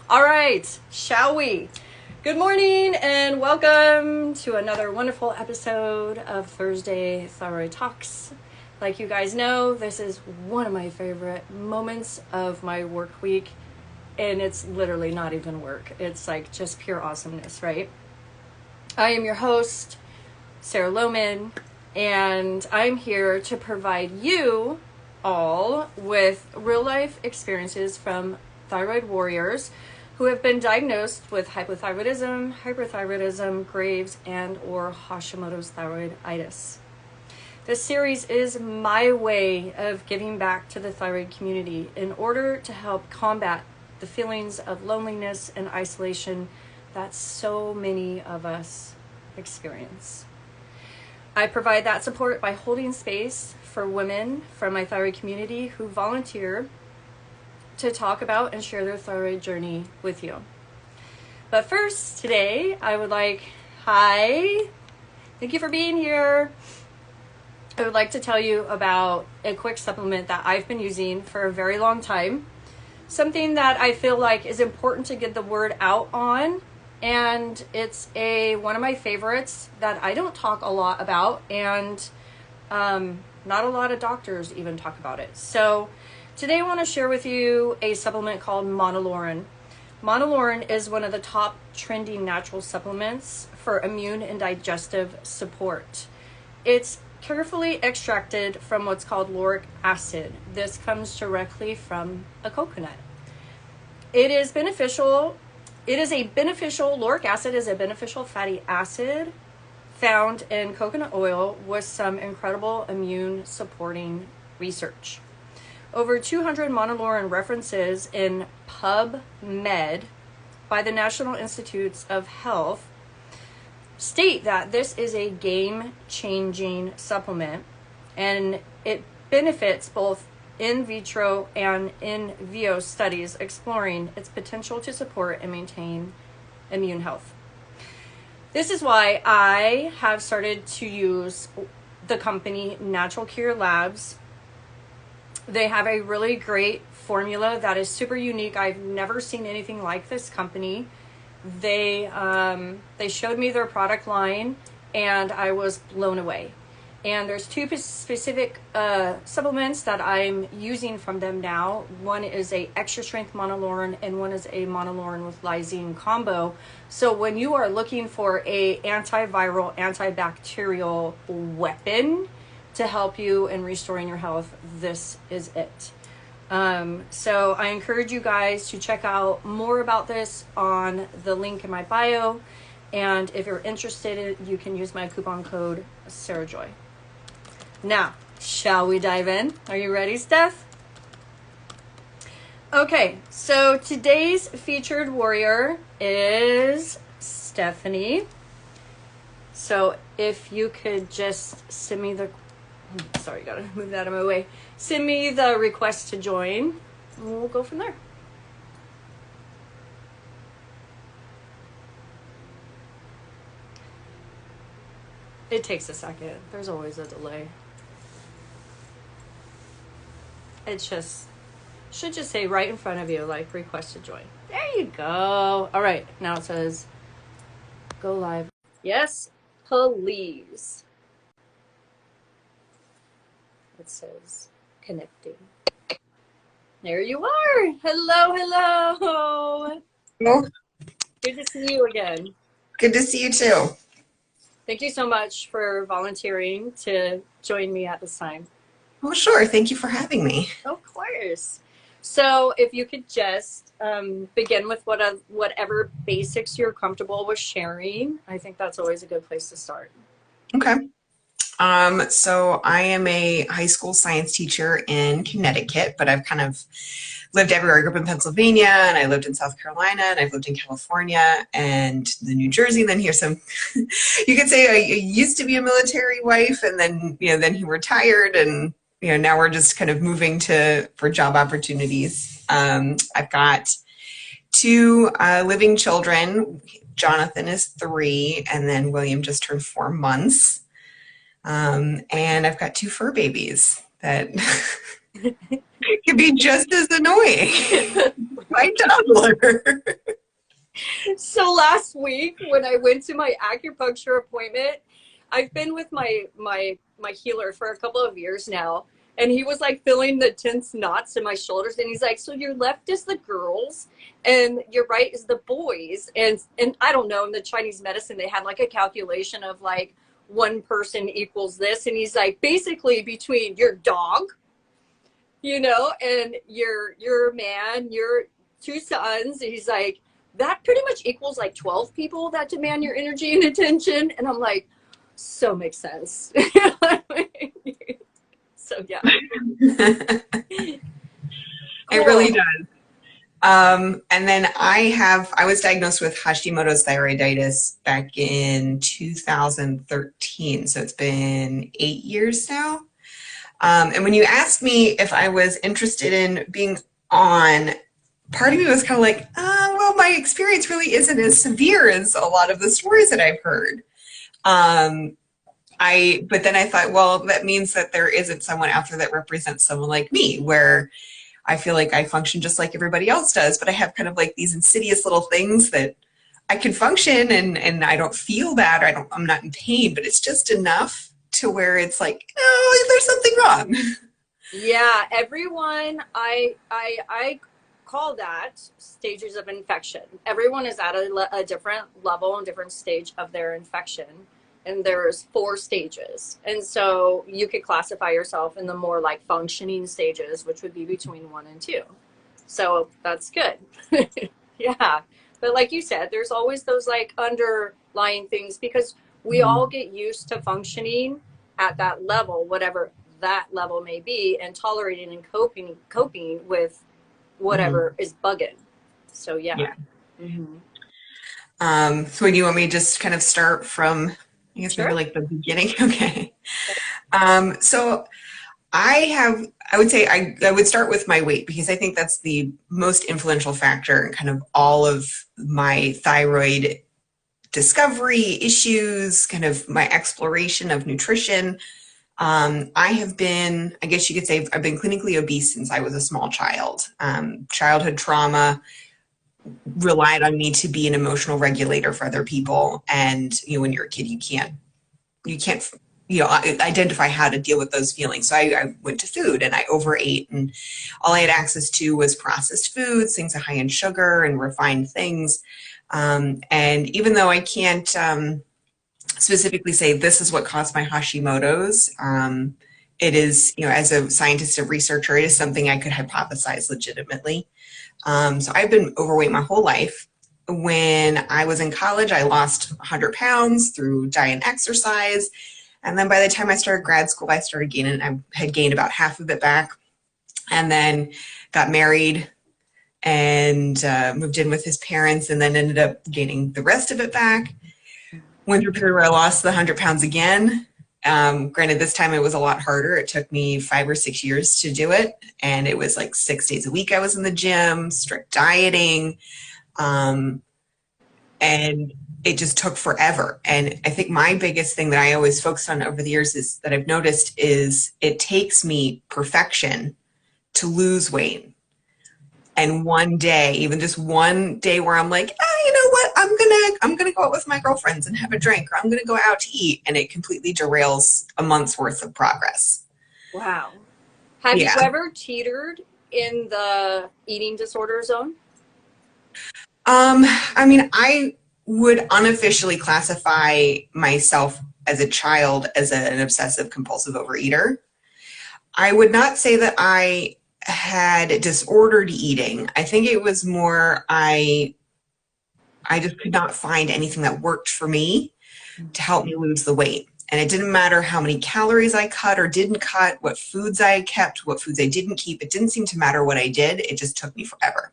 All right, shall we? Good morning and welcome to another wonderful episode of Thursday Thyroid Talks. Like you guys know, this is one of my favorite moments of my work week, and it's literally not even work. It's like just pure awesomeness, right? I am your host, Sarah Lohman, and I'm here to provide you all with real life experiences from thyroid warriors who have been diagnosed with hypothyroidism, hyperthyroidism, Graves, and or Hashimoto's thyroiditis. This series is my way of giving back to the thyroid community in order to help combat the feelings of loneliness and isolation that so many of us experience. I provide that support by holding space for women from my thyroid community who volunteer to talk about and share their thyroid journey with you. But first, today, I would like, hi, thank you for being here. I would like to tell you about a quick supplement that I've been using for a very long time. Something that I feel like is important to get the word out on. And it's one of my favorites that I don't talk a lot about. And not a lot of doctors even talk about it. So today I want to share with you a supplement called monolaurin. Monolaurin is one of the top trending natural supplements for immune and digestive support. It's carefully extracted from what's called lauric acid. This comes directly from a coconut. Lauric acid is a beneficial fatty acid found in coconut oil with some incredible immune supporting research. Over 200 monolaurin references in PubMed by the National Institutes of Health state that this is a game-changing supplement, and it benefits both in vitro and in vivo studies exploring its potential to support and maintain immune health. This is why I have started to use the company Natural Cure Labs. They have a really great formula that is super unique. I've never seen anything like this company. They showed me their product line and I was blown away. And there's two specific supplements that I'm using from them now. One is a extra strength monolaurin and one is a monolaurin with lysine combo. So when you are looking for a antiviral, antibacterial weapon to help you in restoring your health, this is it. So I encourage you guys to check out more about this on the link in my bio. And if you're interested, you can use my coupon code SarahJoy. Now, shall we dive in? Are you ready, Stef? Okay, so today's featured warrior is Stefanie. So if you could just send me sorry, gotta move that out of my way. Send me the request to join, and we'll go from there. It takes a second. There's always a delay. It should just say right in front of you, like request to join. There you go. All right, now it says go live. Yes, please. It says connecting. There you are. Hello, hello. Hello. Good to see you again. Good to see you too. Thank you so much for volunteering to join me at this time. Oh, sure. Thank you for having me. Of course. So if you could just begin with whatever basics you're comfortable with sharing, I think that's always a good place to start. Okay. So I am a high school science teacher in Connecticut, but I've kind of lived everywhere. I grew up in Pennsylvania, and I lived in South Carolina, and I've lived in California and the New Jersey, and then here. So you could say I used to be a military wife, and then, then he retired, and, now we're just kind of moving for job opportunities. I've got two living children. Jonathan is 3, and then William just turned 4 months. And I've got 2 fur babies that Could be just as annoying. My toddler. So last week when I went to my acupuncture appointment, I've been with my healer for a couple of years now, and he was like feeling the tense knots in my shoulders, and he's like, "So your left is the girls, and your right is the boys." And I don't know, in the Chinese medicine they had like a calculation of like one person equals this, and he's like, basically between your dog, and your man, your two sons, he's like, that pretty much equals like 12 people that demand your energy and attention. And I'm like, so makes sense. So yeah. Cool. It really does. And then I was diagnosed with Hashimoto's thyroiditis back in 2013. So it's been 8 years now. And when you asked me if I was interested in being on, part of me was kind of like, well, my experience really isn't as severe as a lot of the stories that I've heard. But then I thought, well, that means that there isn't someone out there that represents someone like me, where I feel like I function just like everybody else does, but I have kind of like these insidious little things that I can function and I don't feel bad, or I'm not in pain, but it's just enough to where it's like, no, there's something wrong. Yeah, everyone, I call that stages of infection. Everyone is at a different level and different stage of their infection. And there's 4 stages. And so you could classify yourself in the more like functioning stages, which would be between 1 and 2. So that's good. Yeah. But like you said, there's always those like underlying things, because we all get used to functioning at that level, whatever that level may be, and tolerating and coping with whatever is bugging. So yeah. So do you want me to just kind of start from, I guess, maybe like the beginning? Okay. So I would say I would start with my weight, because I think that's the most influential factor in kind of all of my thyroid discovery issues, kind of my exploration of nutrition. I have been, I guess you could say, I've been clinically obese since I was a small child. Childhood trauma relied on me to be an emotional regulator for other people. And, when you're a kid, you can't, identify how to deal with those feelings. So I went to food and I overate, and all I had access to was processed foods, things high in sugar and refined things. And even though I can't specifically say this is what caused my Hashimoto's, it is, as a scientist and researcher, it is something I could hypothesize legitimately. So I've been overweight my whole life. When I was in college, I lost 100 pounds through diet and exercise. And then by the time I started grad school, I started gaining, I had gained about half of it back, and then got married and moved in with his parents, and then ended up gaining the rest of it back. Went through a period where I lost the 100 pounds again. Granted, this time it was a lot harder. It took me 5 or 6 years to do it. And it was like 6 days a week I was in the gym, strict dieting. And it just took forever. And I think my biggest thing that I always focused on over the years is that I've noticed is it takes me perfection to lose weight. And one day, even just one day where I'm like, you know what, I'm gonna go out with my girlfriends and have a drink, or I'm gonna go out to eat, and it completely derails a month's worth of progress. Wow. Have you ever teetered in the eating disorder zone? I would unofficially classify myself as a child as an obsessive compulsive overeater. I would not say that I had disordered eating. I think it was more I just could not find anything that worked for me to help me lose the weight. And it didn't matter how many calories I cut or didn't cut, what foods I kept, what foods I didn't keep. It didn't seem to matter what I did. It just took me forever.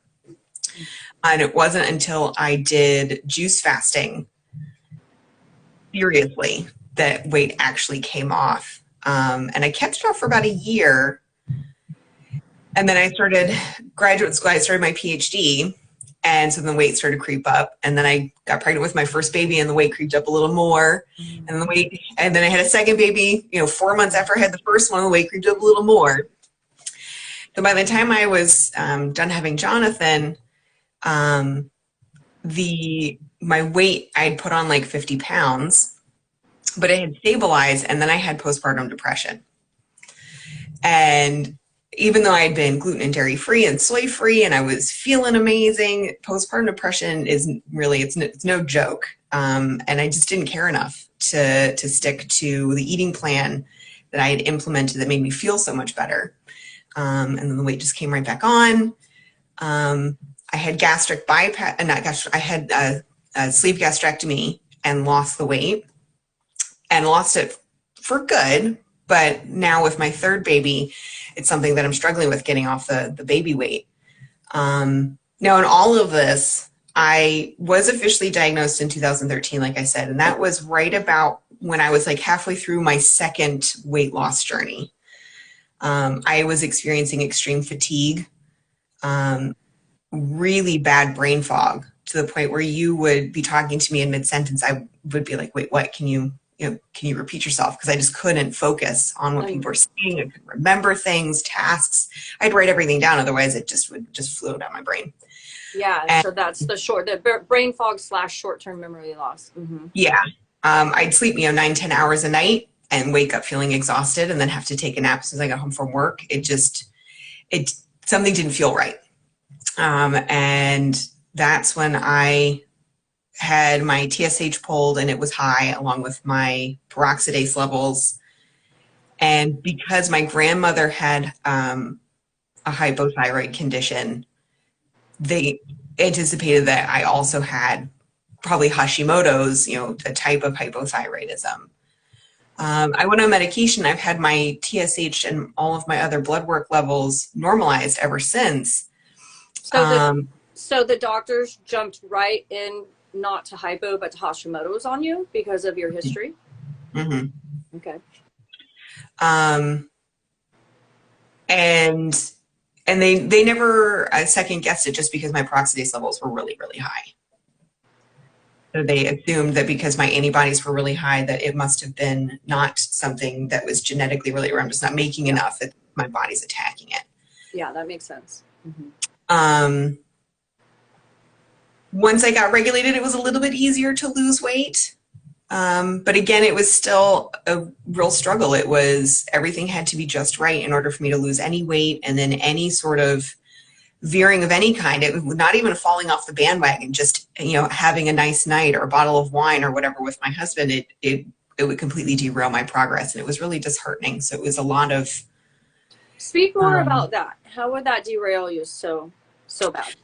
And it wasn't until I did juice fasting seriously that weight actually came off. And I kept it off for about a year. And then I started graduate school. I started my PhD. And so the weight started to creep up. And then I got pregnant with my first baby, and the weight creeped up a little more. And then I had a second baby, 4 months after I had the first one, the weight creeped up a little more. So by the time I was done having Jonathan, um, my weight, I'd put on like 50 pounds, but it had stabilized, and then I had postpartum depression. And even though I had been gluten and dairy free and soy free and I was feeling amazing, postpartum depression is really, it's no joke. And I just didn't care enough to stick to the eating plan that I had implemented that made me feel so much better. And then the weight just came right back on. I had gastric bypass, not gastric, I had a sleeve gastrectomy and lost the weight and lost it for good. But now with my third baby, it's something that I'm struggling with, getting off the baby weight. Now in all of this, I was officially diagnosed in 2013, like I said, and that was right about when I was like halfway through my second weight loss journey. I was experiencing extreme fatigue, really bad brain fog, to the point where you would be talking to me in mid-sentence. I would be like, wait, what? Can you repeat yourself? Because I just couldn't focus on what people were saying. I couldn't remember things, tasks. I'd write everything down. Otherwise, it would float out my brain. Yeah. And so that's the brain fog / short-term memory loss. Mm-hmm. Yeah. I'd sleep, 9-10 hours a night and wake up feeling exhausted and then have to take a nap as soon as I got home from work. Something didn't feel right. And that's when I had my TSH pulled, and it was high, along with my peroxidase levels. And because my grandmother had a hypothyroid condition, they anticipated that I also had probably Hashimoto's, a type of hypothyroidism. I went on medication. I've had my TSH and all of my other blood work levels normalized ever since. So the doctors jumped right in, not to hypo, but to Hashimoto's on you because of your history? Mm-hmm. Okay. And they never second guessed it, just because my peroxidase levels were really, really high. So they assumed that because my antibodies were really high, that it must have been not something that was genetically related, or I'm just not making enough, that my body's attacking it. Yeah, that makes sense. Mm-hmm. Once I got regulated, it was a little bit easier to lose weight. But again, it was still a real struggle. Everything had to be just right in order for me to lose any weight, and then any sort of veering of any kind, it was not even falling off the bandwagon, just, having a nice night or a bottle of wine or whatever with my husband, it would completely derail my progress. And it was really disheartening. So it was a lot of... Speak more about that. How would that derail you so bad?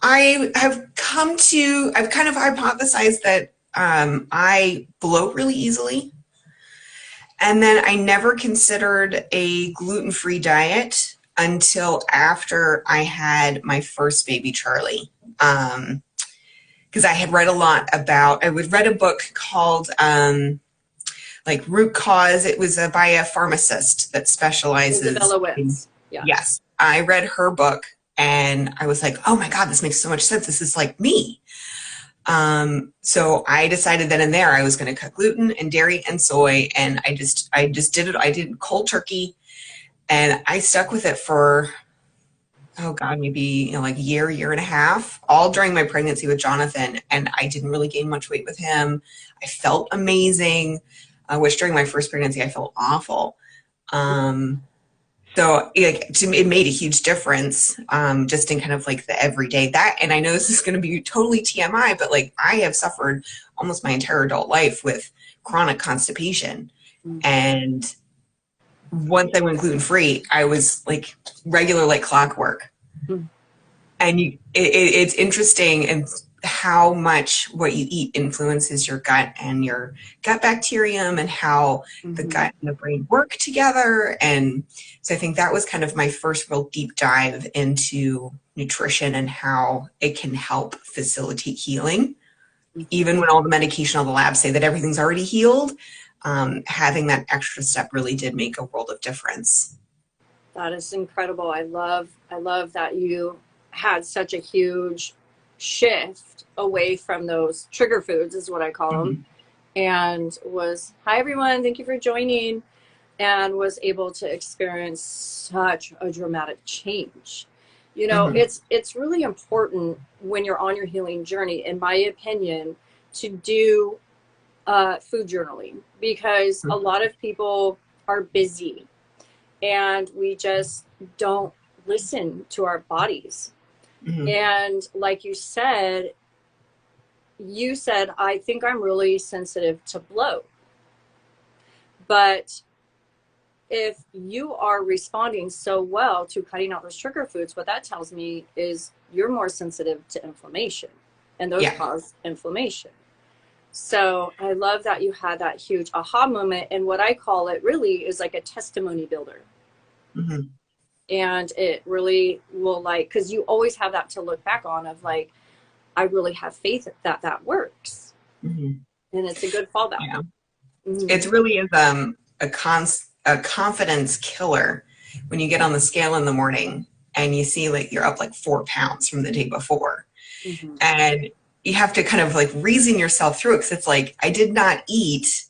I've kind of hypothesized that I bloat really easily. And then I never considered a gluten-free diet until after I had my first baby, Charlie. Because I had read a lot about, I read a book called Root Cause. It was by a pharmacist that specializes in, yeah. Yes. I read her book and I was like, oh my God, this makes so much sense. This is like me. So I decided then and there I was going to cut gluten and dairy and soy, and I just did it. I did cold turkey, and I stuck with it for, oh God, maybe, like a year and a half, all during my pregnancy with Jonathan. And I didn't really gain much weight with him. I felt amazing, which during my first pregnancy, I felt awful. So to me, it made a huge difference, just in kind of like the everyday and I know this is going to be totally TMI, but I have suffered almost my entire adult life with chronic constipation. And once I went gluten-free, I was regular, like clockwork. And it's interesting and how much what you eat influences your gut and your gut bacterium, and how the gut and the brain work together. And so I think that was kind of my first real deep dive into nutrition and how it can help facilitate healing. Even when all the medication, all the labs say that everything's already healed, having that extra step really did make a world of difference. That is incredible. I love that you had such a huge shift away from those trigger foods, is what I call them, and hi everyone, thank you for joining. and was able to experience such a dramatic change. You know, it's really important when you're on your healing journey, in my opinion, to do food journaling, because a lot of people are busy and we just don't listen to our bodies. And like you said, I think I'm really sensitive to bloat. But if you are responding so well to cutting out those trigger foods, what that tells me is you're more sensitive to inflammation, and those cause inflammation. So I love that you had that huge aha moment. And what I call it really is like a testimony builder. And it really will, like, because you always have that to look back on of like, I really have faith that that works. And it's a good fallback. Yeah. It really is a confidence killer when you get on the scale in the morning and you see like you're up like 4 pounds from the day before. And you have to kind of like reason yourself through it, because it's like, I did not eat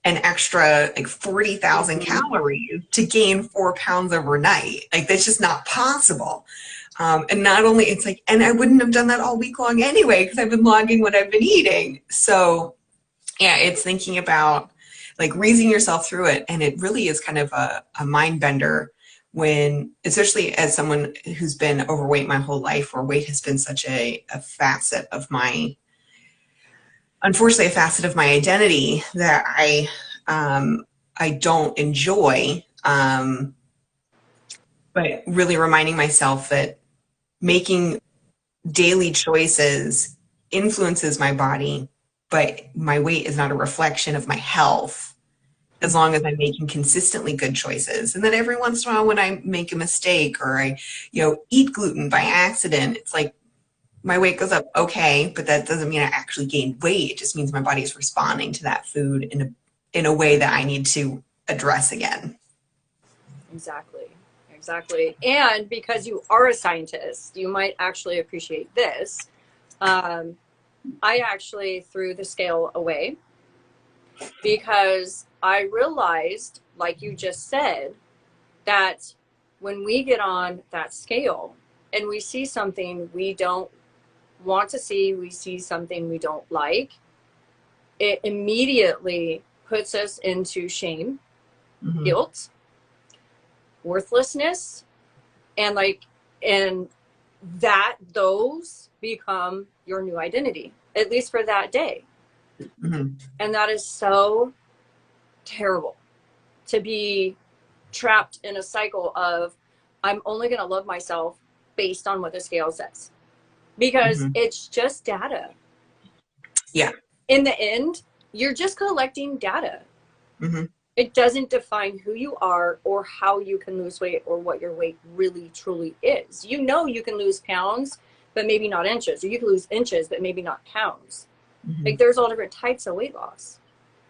an extra like 40,000 calories to gain 4 pounds overnight. Like, that's just not possible. And not only, it's like, and I wouldn't have done that all week long anyway, because I've been logging what I've been eating. So yeah, it's thinking about like reasoning yourself through it. And it really is kind of a mind bender when, especially as someone who's been overweight my whole life, where weight has been such a facet of my, unfortunately, a facet of my identity that I don't enjoy. But really reminding myself that making daily choices influences my body, but my weight is not a reflection of my health, as long as I'm making consistently good choices. And then every once in a while when I make a mistake, or I, eat gluten by accident, it's like my weight goes up, okay, but that doesn't mean I actually gained weight. It just means my body is responding to that food in a way that I need to address again. Exactly. And because you are a scientist, you might actually appreciate this. I actually threw the scale away because I realized, like you just said, that when we get on that scale and we see something we don't want to see, we see something we don't like, it immediately puts us into shame, guilt, worthlessness, and those become your new identity, at least for that day. And that is so terrible, to be trapped in a cycle of, I'm only going to love myself based on what the scale says, because it's just data. Yeah. In the end, you're just collecting data. It doesn't define who you are or how you can lose weight or what your weight really truly is. You can lose pounds, but maybe not inches, or you can lose inches, but maybe not pounds. Like, there's all different types of weight loss.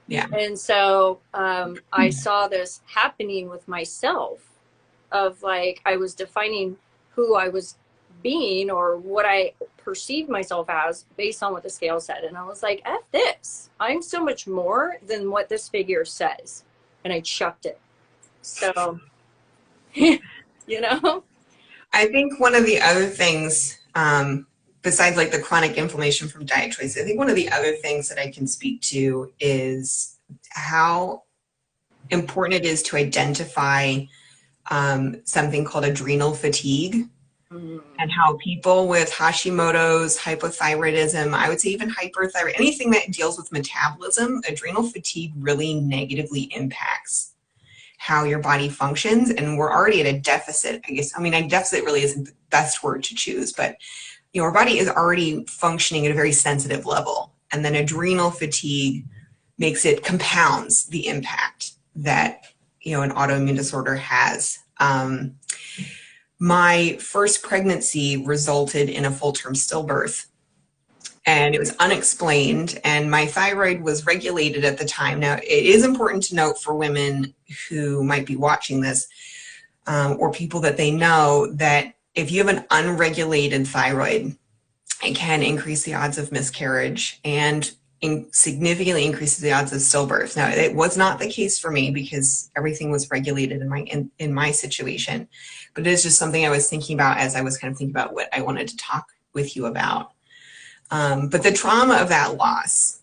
Yeah. And so I saw this happening with myself, of like, I was defining who I was being or what I perceived myself as based on what the scale said. And I was like, F this. I'm so much more than what this figure says. And I chucked it. So, I think one of the other things, besides like the chronic inflammation from diet choices, I think one of the other things that I can speak to is how important it is to identify something called adrenal fatigue, and how people with Hashimoto's, hypothyroidism, I would say even hyperthyroid, anything that deals with metabolism, adrenal fatigue really negatively impacts how your body functions. And we're already at a deficit, I guess. I mean, a deficit really isn't the best word to choose, but our body is already functioning at a very sensitive level. And then adrenal fatigue compounds the impact that, an autoimmune disorder has. My first pregnancy resulted in a full-term stillbirth, and it was unexplained, and my thyroid was regulated at the time. Now, it is important to note for women who might be watching this, or people that they know, that if you have an unregulated thyroid, it can increase the odds of miscarriage. And, significantly increases the odds of stillbirth. Now, it was not the case for me because everything was regulated in my situation, but it is just something I was thinking about as I was kind of thinking about what I wanted to talk with you about. But the trauma of that loss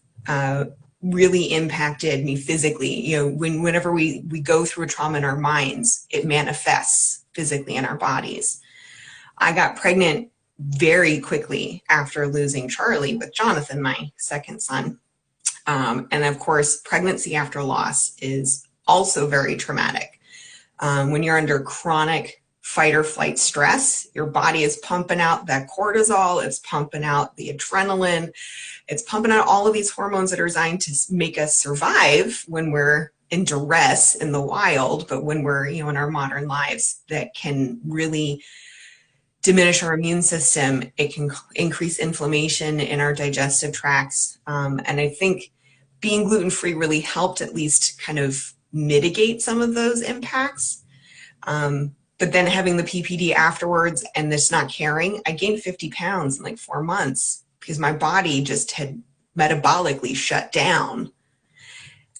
really impacted me physically. You know, whenever we go through a trauma in our minds, it manifests physically in our bodies. I got pregnant very quickly after losing Charlie with Jonathan, my second son. And of course, pregnancy after loss is also very traumatic. When you're under chronic fight or flight stress, your body is pumping out that cortisol, it's pumping out the adrenaline, it's pumping out all of these hormones that are designed to make us survive when we're in duress in the wild, but when we're, you know, in our modern lives, that can really diminish our immune system. It can increase inflammation in our digestive tracts. And I think being gluten-free really helped at least kind of mitigate some of those impacts. But then having the PPD afterwards and this not caring, I gained 50 pounds in like 4 months because my body just had metabolically shut down.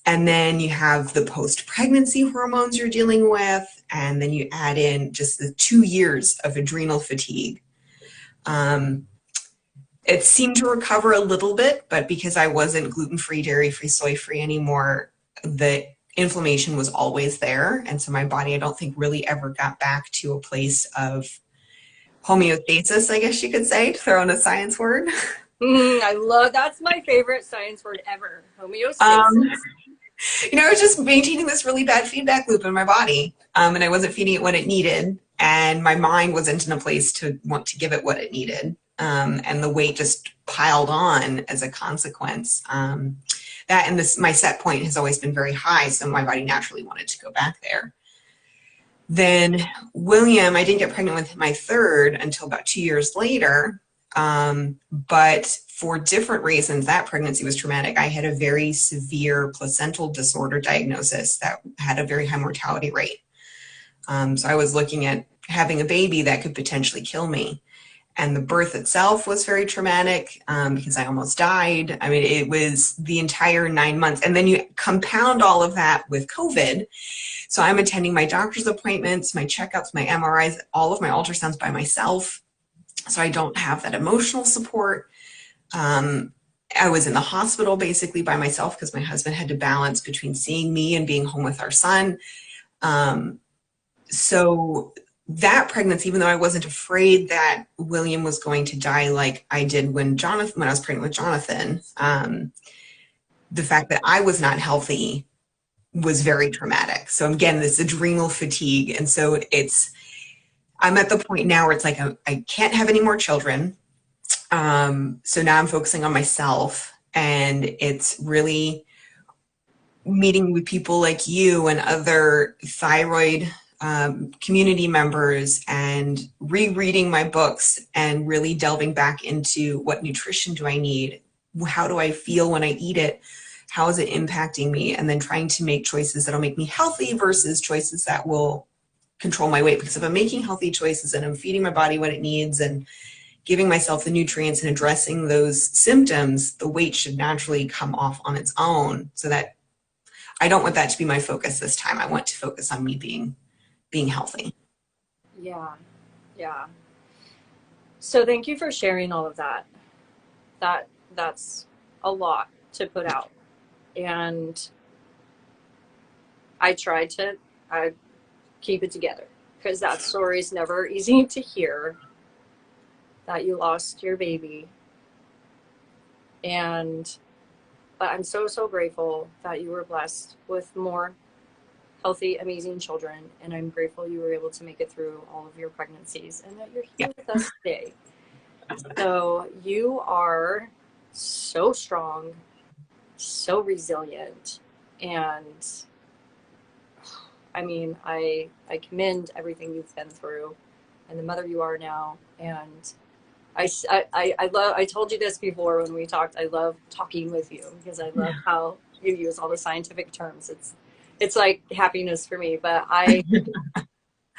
And then you have the post-pregnancy hormones you're dealing with, and then you add in just the 2 years of adrenal fatigue. It seemed to recover a little bit, but because I wasn't gluten-free, dairy-free, soy-free anymore, the inflammation was always there. And so my body, I don't think, really ever got back to a place of homeostasis, I guess you could say, to throw in a science word. I love, that's my favorite science word ever, homeostasis. You know, I was just maintaining this really bad feedback loop in my body, and I wasn't feeding it what it needed, and my mind wasn't in a place to want to give it what it needed, and the weight just piled on as a consequence. That and this, my set point has always been very high, so my body naturally wanted to go back there. Then William, I didn't get pregnant with my third until about 2 years later, but for different reasons. That pregnancy was traumatic. I had a very severe placental disorder diagnosis that had a very high mortality rate. So I was looking at having a baby that could potentially kill me. And the birth itself was very traumatic because I almost died. I mean, it was the entire 9 months. And then you compound all of that with COVID. So I'm attending my doctor's appointments, my checkups, my MRIs, all of my ultrasounds by myself. So I don't have that emotional support. I was in the hospital basically by myself because my husband had to balance between seeing me and being home with our son. So that pregnancy, even though I wasn't afraid that William was going to die like I did when I was pregnant with Jonathan, the fact that I was not healthy was very traumatic. So again, this adrenal fatigue. And so I'm at the point now where it's like, I can't have any more children. So now I'm focusing on myself, and it's really meeting with people like you and other thyroid community members and rereading my books and really delving back into what nutrition do I need? How do I feel when I eat it? How is it impacting me? And then trying to make choices that'll make me healthy versus choices that will control my weight. Because if I'm making healthy choices and I'm feeding my body what it needs and giving myself the nutrients and addressing those symptoms, the weight should naturally come off on its own. So that I don't want that to be my focus this time. I want to focus on me being healthy. Yeah. So thank you for sharing all of that. That's a lot to put out. And I tried to keep it together because that story is never easy to hear, that you lost your baby. But I'm so grateful that you were blessed with more healthy, amazing children. And I'm grateful you were able to make it through all of your pregnancies and that you're here with us today. So you are so strong, so resilient. And I mean, I commend everything you've been through and the mother you are now. And I told you this before when we talked, I love talking with you because I love how you use all the scientific terms. It's like happiness for me, but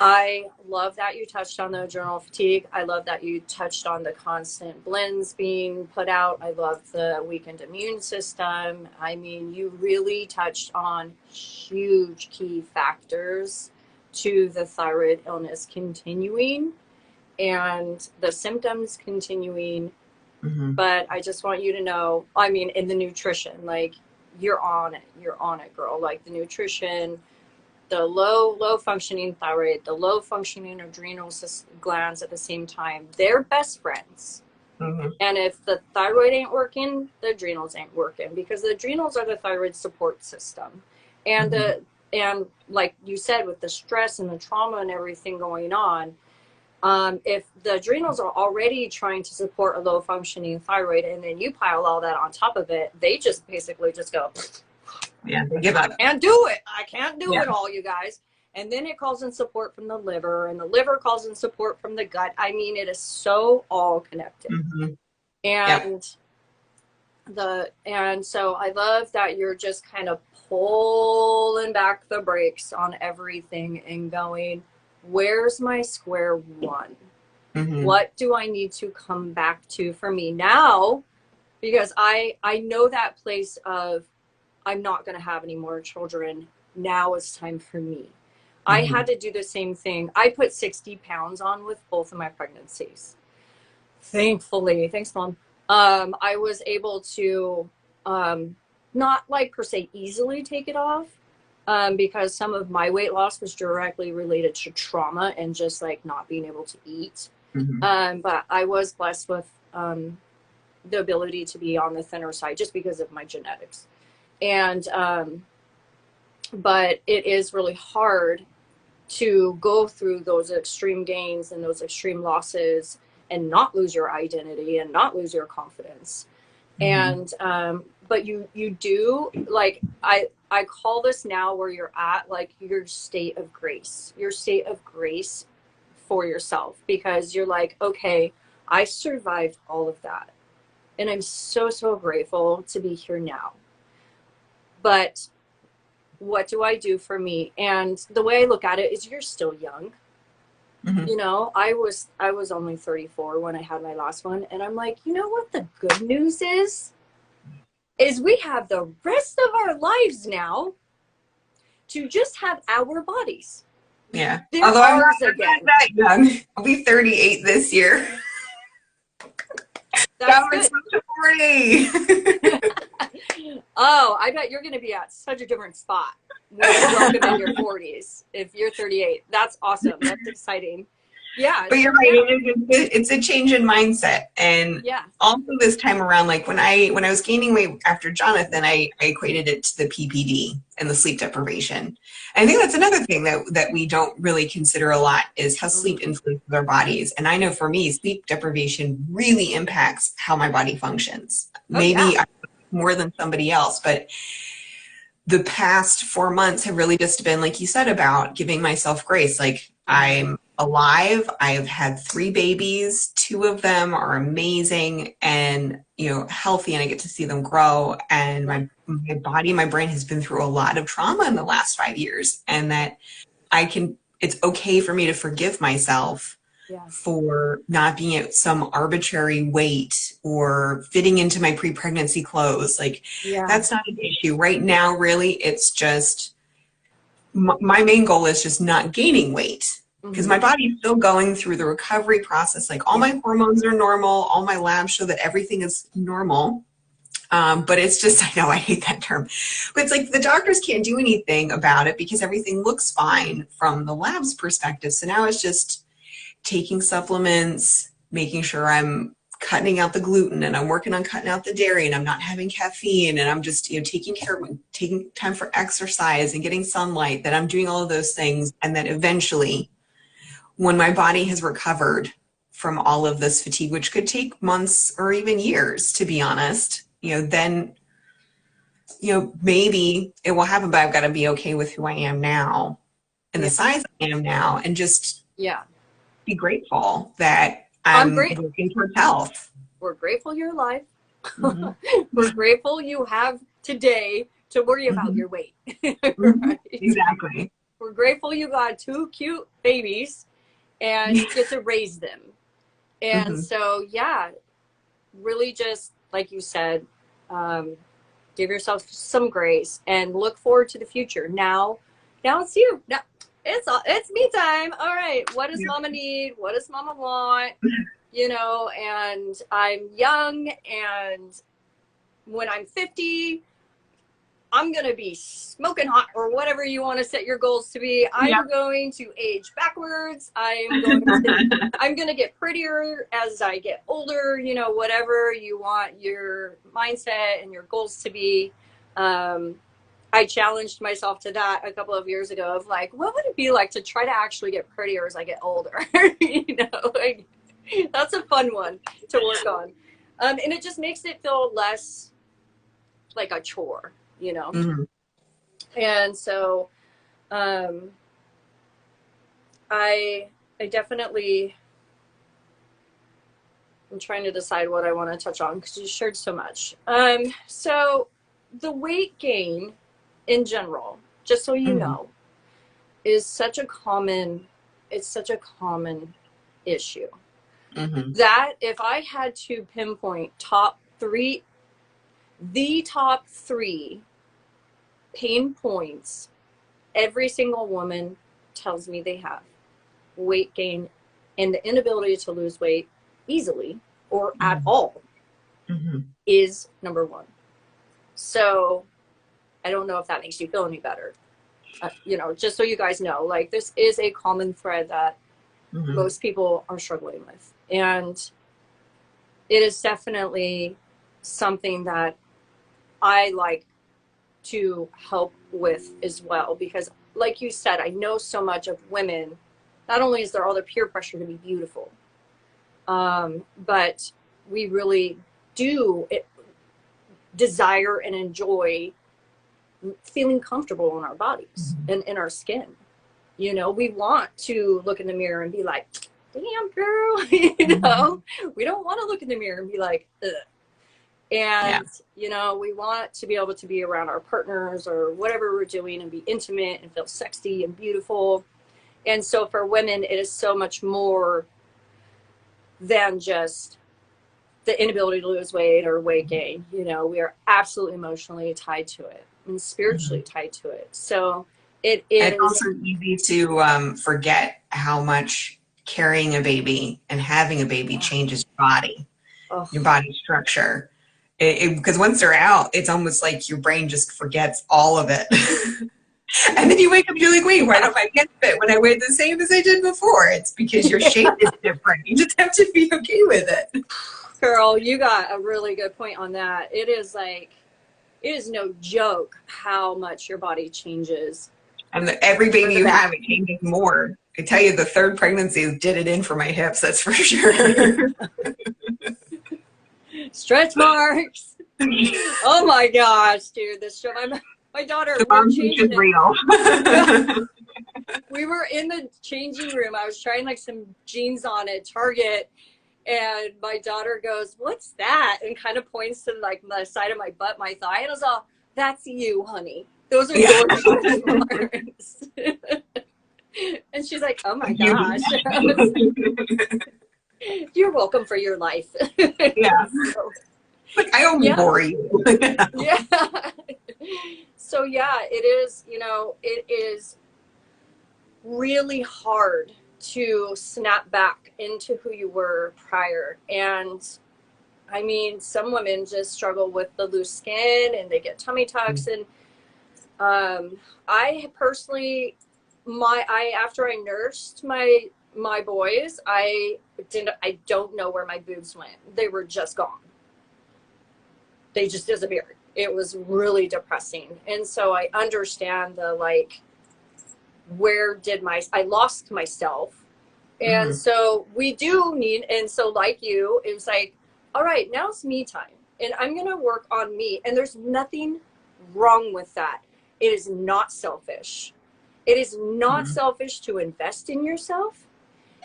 I love that you touched on the adrenal fatigue. I love that you touched on the constant blends being put out. I love the weakened immune system. I mean, you really touched on huge key factors to the thyroid illness continuing and the symptoms continuing. Mm-hmm. But I just want you to know, I mean, in the nutrition, like you're on it, girl. Like the nutrition, the low functioning thyroid, the low functioning adrenal glands at the same time, they're best friends. Mm-hmm. And if the thyroid ain't working, the adrenals ain't working, because the adrenals are the thyroid support system. And and like you said, with the stress and the trauma and everything going on, if the adrenals are already trying to support a low functioning thyroid, and then you pile all that on top of it, they just basically just go, yeah, they give up. I can't do it all, you guys. And then it calls in support from the liver, and the liver calls in support from the gut. I mean, it is so all connected. And and so I love that you're just kind of pulling back the brakes on everything and going, where's my square one? What do I need to come back to for me now? Because I know that place of, I'm not going to have any more children. Now it's time for me. I had to do the same thing. I put 60 pounds on with both of my pregnancies. Thankfully, thanks, Mom. I was able to not like per se easily take it off, because some of my weight loss was directly related to trauma and just like not being able to eat. But I was blessed with the ability to be on the thinner side just because of my genetics. And but it is really hard to go through those extreme gains and those extreme losses and not lose your identity and not lose your confidence. And but you do, like, I call this now where you're at, like your state of grace for yourself, because you're like, okay, I survived all of that, and I'm so grateful to be here now. But what do I do for me? And the way I look at it is, you're still young. You know, I was only 34 when I had my last one, and I'm like, you know what the good news is we have the rest of our lives now to just have our bodies. Yeah. They're Although I'm ours not again. that young. I'll be 38 this year. That's good. good. 40. Oh, I bet you're going to be at such a different spot when you're welcome in your 40s if you're 38. That's awesome. That's exciting. Yeah. But you're right. It's a change in mindset. And also this time around, like when I was gaining weight after Jonathan, I equated it to the PPD and the sleep deprivation. And I think that's another thing that we don't really consider a lot, is how sleep influences our bodies. And I know for me, sleep deprivation really impacts how my body functions. Maybe more than somebody else, but the past 4 months have really just been, like you said, about giving myself grace. Like, I'm alive. I've had 3 babies. 2 of them are amazing and, you know, healthy, and I get to see them grow. And my body, my brain has been through a lot of trauma in the last 5 years, and that it's okay for me to forgive myself for not being at some arbitrary weight or fitting into my pre-pregnancy clothes. Like, that's not an issue right now. Really, it's just my main goal is just not gaining weight, because my body's still going through the recovery process. Like, all my hormones are normal. All my labs show that everything is normal. But it's just, I know I hate that term, but it's like the doctors can't do anything about it because everything looks fine from the lab's perspective. So now it's just taking supplements, making sure I'm cutting out the gluten, and I'm working on cutting out the dairy, and I'm not having caffeine, and I'm just, you know, taking time for exercise and getting sunlight, that I'm doing all of those things. And that eventually, when my body has recovered from all of this fatigue, which could take months or even years, to be honest, you know, then, you know, maybe it will happen, but I've got to be okay with who I am now and the size I am now, and just be grateful that I'm working towards health. We're grateful you're alive. We're grateful you have today to worry about your weight. Exactly. We're grateful you got 2 cute babies and you get to raise them. And so, yeah, really just, like you said, give yourself some grace and look forward to the future. Now it's you. Now it's me time. All right. What does mama need? What does mama want? You know, and I'm young, and when I'm 50, I'm going to be smoking hot, or whatever you want to set your goals to be. I'm going to age backwards. I'm going to get prettier as I get older, you know, whatever you want your mindset and your goals to be. I challenged myself to that a couple of years ago of like, what would it be like to try to actually get prettier as I get older? You know, like, that's a fun one to work on. And it just makes it feel less like a chore, you know? And so, I definitely, I'm trying to decide what I want to touch on because you shared so much. So the weight gain in general, just so you know, is such a common issue. That if I had to pinpoint the top three pain points every single woman tells me they have: weight gain and the inability to lose weight easily or at all is number one. So I don't know if that makes you feel any better. You know, just so you guys know, like, this is a common thread that most people are struggling with. And it is definitely something that I like to help with as well, because like you said, I know so much of women. Not only is there all the peer pressure to be beautiful, but we really do desire and enjoy feeling comfortable in our bodies and in our skin. You know, we want to look in the mirror and be like, damn girl, you know, we don't want to look in the mirror and be like, ugh. And, you know, we want to be able to be around our partners or whatever we're doing and be intimate and feel sexy and beautiful. And so for women, it is so much more than just the inability to lose weight or weight gain. You know, we are absolutely emotionally tied to it and spiritually tied to it. So it is. It's also easy to forget how much carrying a baby and having a baby changes your body, your body structure. Because once they're out, it's almost like your brain just forgets all of it. And then you wake up, you're like, wait, why don't my pants fit when I weigh the same as I did before? It's because your shape is different. You just have to be okay with it. Girl, you got a really good point on that. It is like, it is no joke how much your body changes. And every baby you have, it changes more. I tell you, the third pregnancy did it in for my hips, that's for sure. Stretch marks. Oh my gosh, dude, this show. My daughter. The mom is real. We were in the changing room. I was trying like some jeans on at Target, and my daughter goes, "What's that?" and kind of points to like the side of my butt, my thigh, and I was all, "That's you, honey. Those are your stretch marks." And she's like, "Oh my gosh." You're welcome for your life. Yeah. So, like, I only bore you. Yeah. So yeah, it is, you know, it is really hard to snap back into who you were prior. And I mean, some women just struggle with the loose skin and they get tummy tucks. And I personally, after I nursed my boys, I don't know where my boobs went. They were just gone. They just disappeared. It was really depressing. And so I understand the, like, I lost myself. And so we do need, and so like you, it was like, all right, now it's me time. And I'm going to work on me. And there's nothing wrong with that. It is not selfish. It is not selfish to invest in yourself.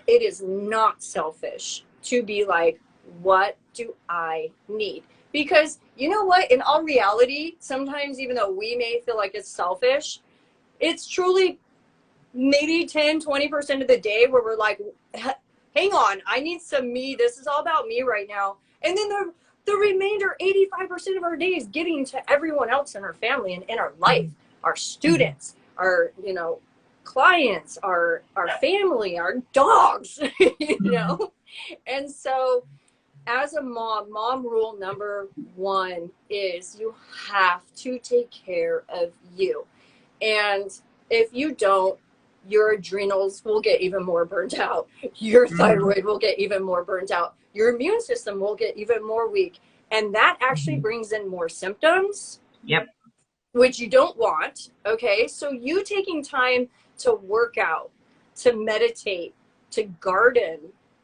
It is not selfish to be like, what do I need? Because you know what? In all reality, sometimes even though we may feel like it's selfish, it's truly maybe 10-20% of the day where we're like, hang on, I need some me. This is all about me right now. And then the remainder, 85% of our day is giving to everyone else in our family and in our life, our students, our, clients, our family, our dogs, And so as a mom rule number one is you have to take care of you. And if you don't, your adrenals will get even more burnt out. Your thyroid will get even more burnt out. Your immune system will get even more weak. And that actually brings in more symptoms. Yep. Which you don't want. Okay. So you taking time to work out, to meditate, to garden,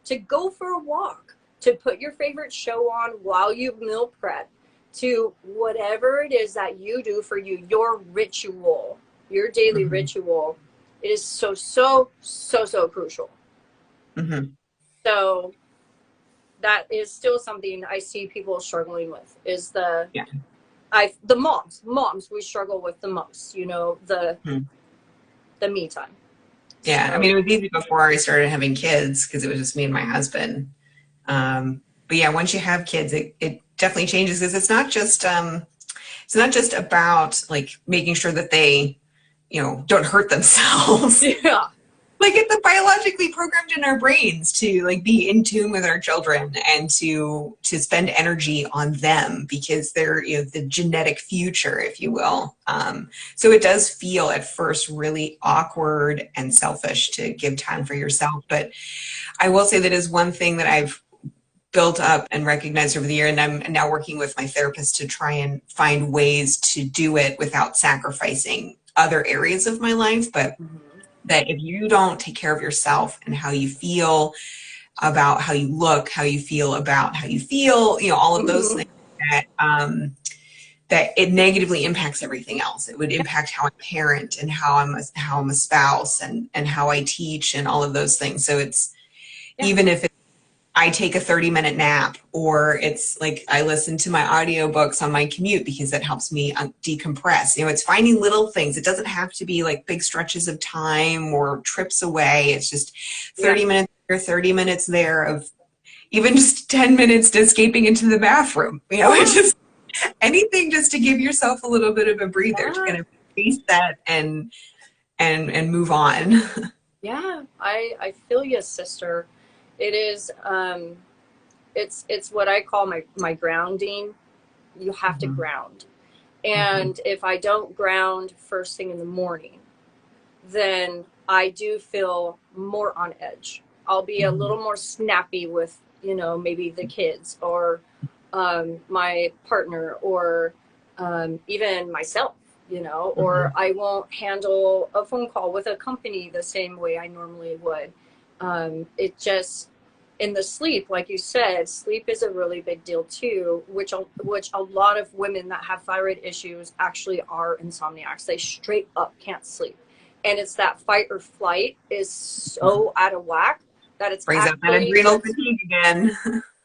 to go for a walk, to put your favorite show on while you meal prep, to whatever it is that you do for you, your ritual, your daily ritual, it is so crucial. So that is still something I see people struggling with is the moms we struggle with the most, the me time. Yeah. So, I mean, it was easy before I started having kids because it was just me and my husband. But yeah, once you have kids, it definitely changes because it's not just about like making sure that they, don't hurt themselves. Yeah. Like it's biologically programmed in our brains to like be in tune with our children and to spend energy on them because they're, the genetic future, if you will. So it does feel at first really awkward and selfish to give time for yourself. But I will say that is one thing that I've built up and recognized over the year. And I'm now working with my therapist to try and find ways to do it without sacrificing other areas of my life. But that if you don't take care of yourself and how you feel about how you look, how you feel about how you feel, all of those things that it negatively impacts everything else. It would impact how I parent and how I'm a spouse and how I teach and all of those things. So it's even if I take a 30-minute nap, or it's like I listen to my audiobooks on my commute because that helps me decompress. It's finding little things. It doesn't have to be like big stretches of time or trips away. It's just 30 minutes here, 30 minutes there of even just 10 minutes to escaping into the bathroom. It's just anything just to give yourself a little bit of a breather to kind of face that and move on. Yeah, I feel you, sister. It is, it's what I call my grounding. You have to ground. And if I don't ground first thing in the morning, then I do feel more on edge. I'll be a little more snappy with, maybe the kids or my partner or even myself, or I won't handle a phone call with a company the same way I normally would. It just, in the sleep, like you said, sleep is a really big deal too, which a lot of women that have thyroid issues actually are insomniacs. They straight up can't sleep. And it's that fight or flight is so out of whack that it's brings up that adrenal fatigue again.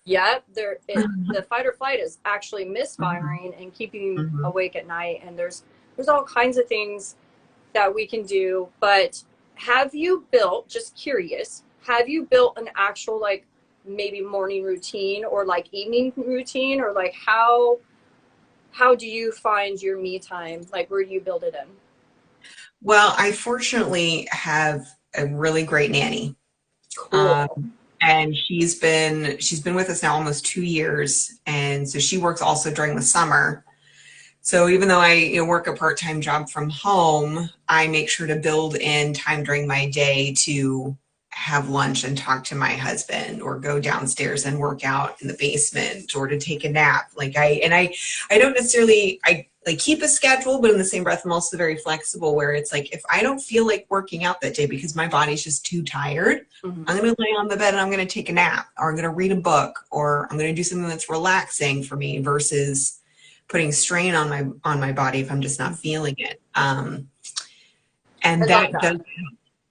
Yeah, the fight or flight is actually misfiring and keeping you awake at night. And there's all kinds of things that we can do. But have you built, just curious, have you built an actual like maybe morning routine or like evening routine, or like how do you find your me time? Like where do you build it in? Well, I fortunately have a really great nanny. Cool. And she's been with us now almost 2 years. And so she works also during the summer. So even though I work a part-time job from home, I make sure to build in time during my day to have lunch and talk to my husband, or go downstairs and work out in the basement, or to take a nap. I don't necessarily, I like keep a schedule, but in the same breath, I'm also very flexible, where it's like, if I don't feel like working out that day because my body's just too tired, I'm going to lay on the bed and I'm going to take a nap, or I'm going to read a book, or I'm going to do something that's relaxing for me versus putting strain on my body if I'm just not feeling it. And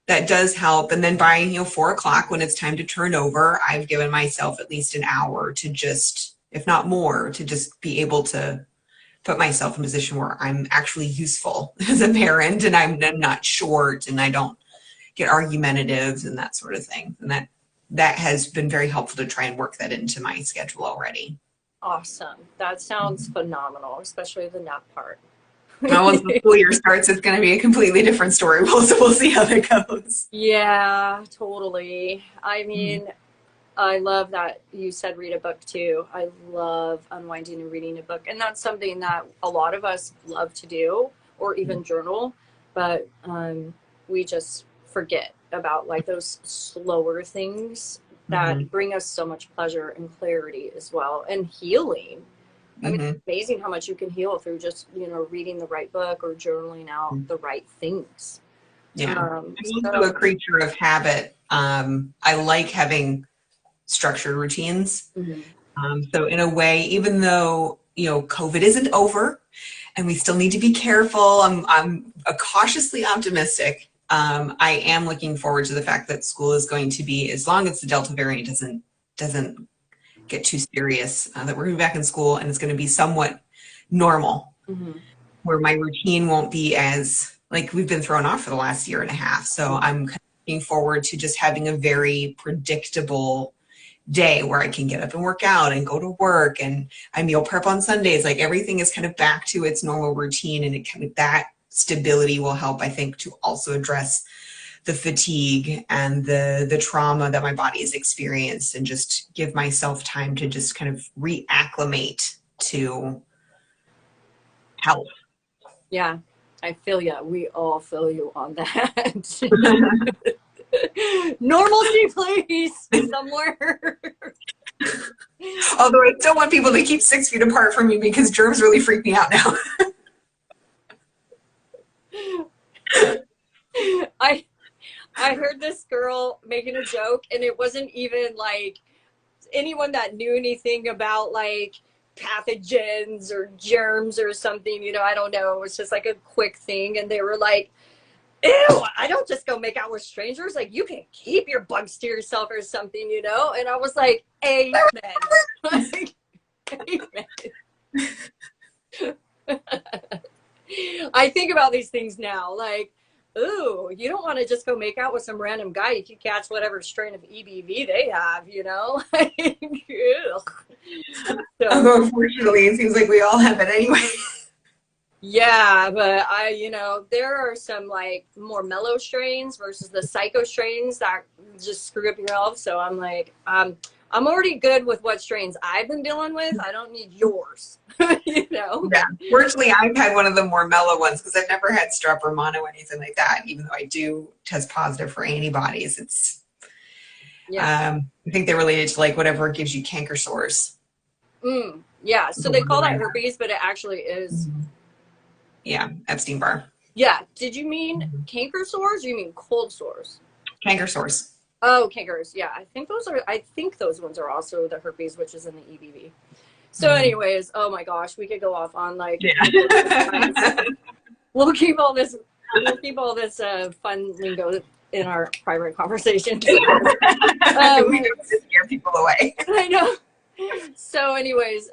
that does help. And then by 4 o'clock, when it's time to turn over, I've given myself at least an hour to just, if not more, to just be able to put myself in a position where I'm actually useful as a parent, and I'm not short, and I don't get argumentative and that sort of thing. And that has been very helpful to try and work that into my schedule already. Awesome. That sounds phenomenal, especially the nap part. Now, once the school year starts, it's going to be a completely different story. We'll see how that goes. Yeah, totally. I mean, I love that you said read a book too. I love unwinding and reading a book. And that's something that a lot of us love to do, or even journal, but we just forget about like those slower things that bring us so much pleasure and clarity as well, and healing. I mean, it's amazing how much you can heal through just, reading the right book or journaling out the right things. Yeah. I'm also a creature of habit. I like having structured routines. So in a way, even though, COVID isn't over and we still need to be careful, I'm cautiously optimistic. I am looking forward to the fact that school is going to be, as long as the Delta variant doesn't get too serious, that we're going to be back in school and it's going to be somewhat normal, where my routine won't be as, like, we've been thrown off for the last year and a half. So I'm kind of looking forward to just having a very predictable day where I can get up and work out and go to work, and I meal prep on Sundays. Like, everything is kind of back to its normal routine, and it kind of, that stability will help, I think, to also address the fatigue and the trauma that my body has experienced, and just give myself time to just kind of reacclimate to health. Yeah, I feel you. We all feel you on that. Normalcy, please, somewhere. Although I still want people to keep 6 feet apart from me, because germs really freak me out now. I heard this girl making a joke, and it wasn't even like anyone that knew anything about like pathogens or germs or something, I don't know. It was just like a quick thing. And they were like, ew, I don't just go make out with strangers. Like, you can keep your bugs to yourself or something, And I was like, amen. Like, amen. I think about these things now, like, ooh, you don't want to just go make out with some random guy. You can catch whatever strain of EBV they have, Like, So, unfortunately, it seems like we all have it anyway. Yeah, but there are some like more mellow strains versus the psycho strains that just screw up your health. So I'm like, I'm already good with what strains I've been dealing with. I don't need yours, Yeah. Fortunately, I've had one of the more mellow ones, because I've never had strep or mono or anything like that. Even though I do test positive for antibodies, it's, I think they're related to like whatever gives you canker sores. Yeah. So they call that herpes, but it actually is. Yeah, Epstein-Barr. Yeah. Did you mean canker sores, or you mean cold sores? Canker sores. Oh, cankers. Yeah, I think those ones are also the herpes, which is in the EBV. So anyways, oh my gosh, we could go off on like, we'll keep all this fun lingo in our private conversations. We don't just scare people away. I know. So anyways,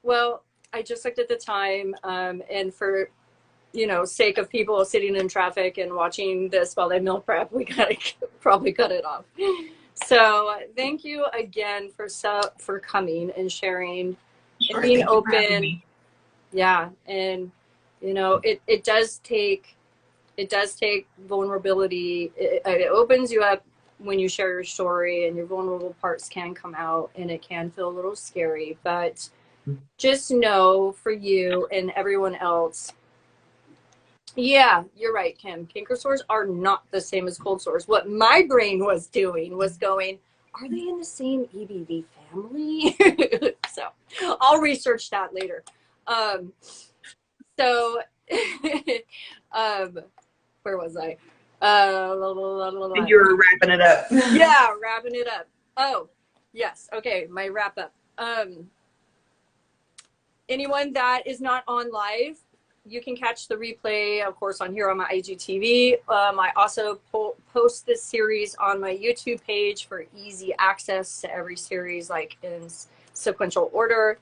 well, I just looked at the time, and for, sake of people sitting in traffic and watching this while they meal prep, we gotta probably cut it off. So thank you again for coming and sharing, and being open. Yeah, and it does take vulnerability. It opens you up when you share your story, and your vulnerable parts can come out, and it can feel a little scary, but just know, for you and everyone else, yeah, you're right, Kim. Canker sores are not the same as cold sores. What my brain was doing was going, are they in the same EBV family? So I'll research that later. So where was I? You were wrapping it up. Yeah, wrapping it up. Oh, yes. Okay, my wrap up. Anyone that is not on live, you can catch the replay, of course, on here on my IGTV. I also post this series on my YouTube page for easy access to every series, like in sequential order.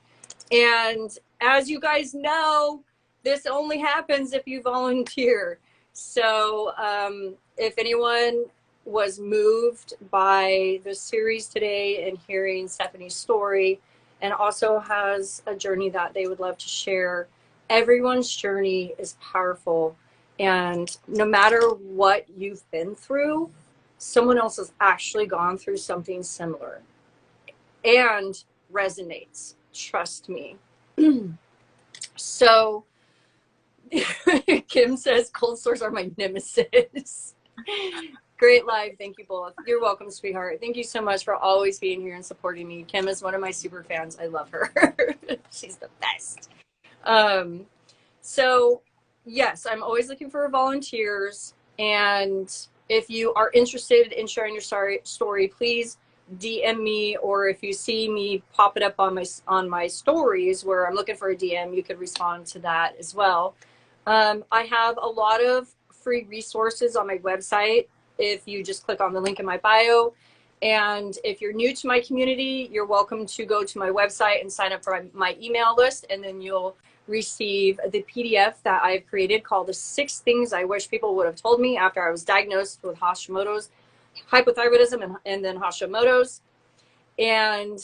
And as you guys know, this only happens if you volunteer. So if anyone was moved by the series today and hearing Stefanie's story, and also has a journey that they would love to share, everyone's journey is powerful. And no matter what you've been through, someone else has actually gone through something similar and resonates. Trust me. So Kim says cold sores are my nemesis. Great live. Thank you both. You're welcome, sweetheart. Thank you so much for always being here and supporting me. Kim is one of my super fans. I love her. She's the best. So yes, I'm always looking for volunteers. And if you are interested in sharing your story, please DM me, or if you see me pop it up on my stories where I'm looking for a DM, you could respond to that as well. I have a lot of free resources on my website if you just click on the link in my bio. And if you're new to my community, you're welcome to go to my website and sign up for my email list, and then you'll receive the PDF that I've created called the 6 Things I Wish People Would Have Told Me After I Was Diagnosed with Hashimoto's, hypothyroidism, and then Hashimoto's. And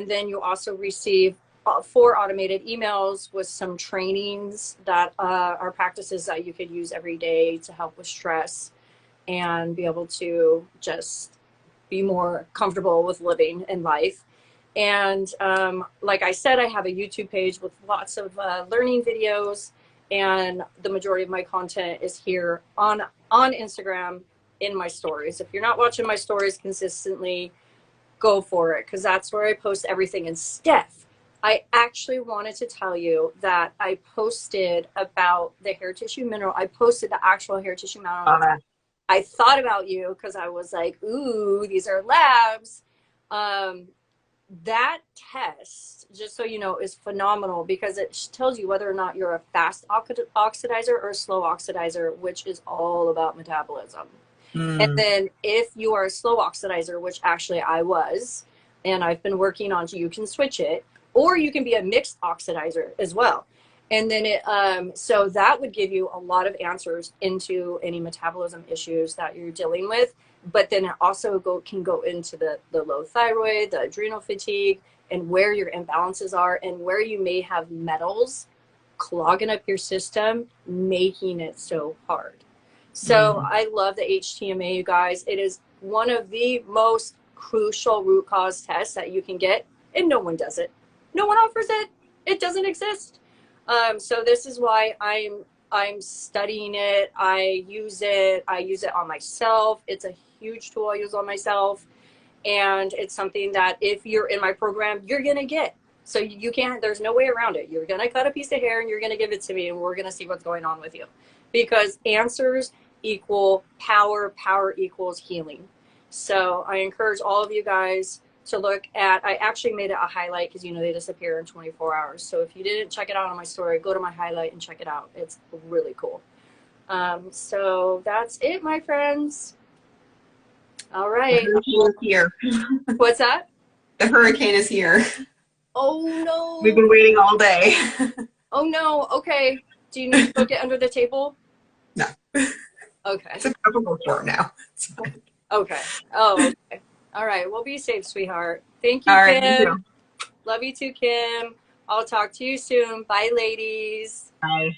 then you also receive 4 automated emails with some trainings that are practices that you could use every day to help with stress and be able to just be more comfortable with living in life. And like I said, I have a YouTube page with lots of learning videos, and the majority of my content is here on Instagram in my stories. If you're not watching my stories consistently, go for it, because that's where I post everything. And Steph, I actually wanted to tell you that I posted about the hair tissue mineral. I posted the actual hair tissue mineral. I thought about you because I was like, ooh, these are labs. That test, just so you know, is phenomenal because it tells you whether or not you're a fast oxidizer or a slow oxidizer, which is all about metabolism. And then if you are a slow oxidizer, which actually I was, and I've been working on, you can switch it, or you can be a mixed oxidizer as well. And then so that would give you a lot of answers into any metabolism issues that you're dealing with. But then it also can go into the low thyroid, the adrenal fatigue, and where your imbalances are, and where you may have metals clogging up your system, making it so hard. So I love the HTMA, you guys. It is one of the most crucial root cause tests that you can get, and no one does it. No one offers it. It doesn't exist. So this is why I'm studying it. I use it on myself. It's a huge tool I use on myself. And it's something that if you're in my program, you're going to get. So you can't, there's no way around it. You're going to cut a piece of hair and you're going to give it to me, and we're going to see what's going on with you. Because answers equal power, power equals healing. So I encourage all of you guys to look at, I actually made it a highlight because, you know, they disappear in 24 hours. So if you didn't check it out on my story, go to my highlight and check it out. It's really cool. So that's it, my friends. All right. The hurricane is here. What's that? The hurricane is here. Oh, no. We've been waiting all day. Oh, no. Okay. Do you need to book it under the table? No. Okay. It's a tropical storm now. Okay. Oh, okay. All right. Well, be safe, sweetheart. Thank you, All right, Kim. thank you. Love you too, Kim. I'll talk to you soon. Bye, ladies. Bye.